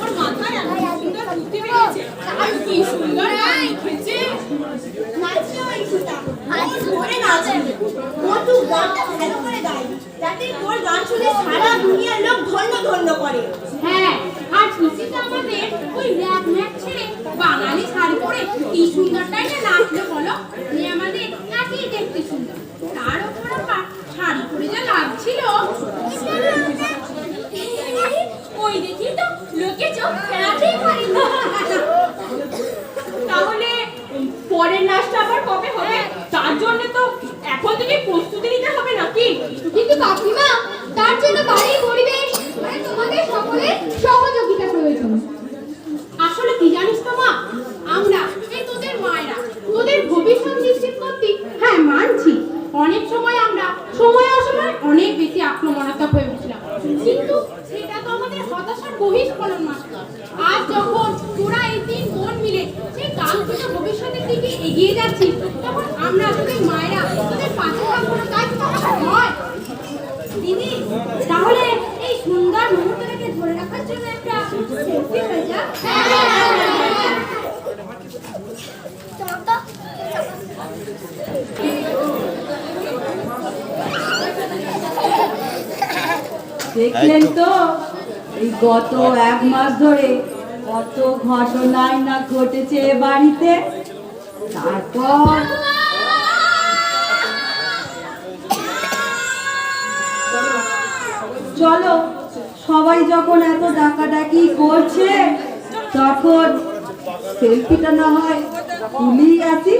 ওর মাথায় এত সুন্দর বুদ্ধি বেরিয়েছে। আর কি সুন্দর গান লিখেছে। নাচলেও এই সুতা, ওর ধরে নাচবে। মধু গানটা ভালো করে গায়, যাতে তোর গান শুনে সারা দুনিয়ার লোক ধন্য ধন্য করে। হ্যাঁ, আর খুশিতে আমাদের ওই র্যাপ ম্যাপ ছেড়ে বাঙালি শাড়ি পরে কি সুন্দরটাই না নাচলে বলো। মেয়ে আমাদের একই দেখতে সুন্দর, তার উপর আবার শাড়ি পরে যা লাগছিল। ওই দেখি তো লোকে চোখ ফেরাতেই পারি না। তাহলে পরের নাচটা আবার কবে হবে? তার জন্য তো এখন থেকে প্রস্তুতি নিতে হবে নাকি? কিন্তু কাকিমা, তার জন্য বাড়ির পরিবেশ মানে তোমাদের সকলের সহযোগিতা প্রয়োজন। আসলে কি জানিস তো মা, আমরা এই তোদের মায়েরা তোদের ভবিষ্যৎ নিশ্চিত করতে, হ্যাঁ মানছি, অনেক সময় আমরা সময় অসময় অনেক বেশি আক্রমণাত্মক হয়ে উঠছিলাম, কিন্তু সেটা তো আমাদের হতাশার বহিঃস্ফলন মাত্র। আজ যখন তোরা এই তিন বোন মিলে সেই কাঙ্ক্ষিত ভবিষ্যতের দিকে এগিয়ে যাচ্ছিস, তখন আমরা তোদের মায়েরা তোদের পাশে থাকার দায়িত্ব আমাদের নয়। দিদি, তাহলে এই সুন্দর মুহূর্তটাকে ধরে রাখার জন্য একটা সেলফি হয়ে যাক। দেখলেন তো এই গত 1 মাস ধরে কত ঘটনাই না ঘটেছে এ বাড়িতে। তারপর চলো, সবাই যখন এত ডাকাডাকি করছে তখন সেলফিটা না হয় তুলেই আসি।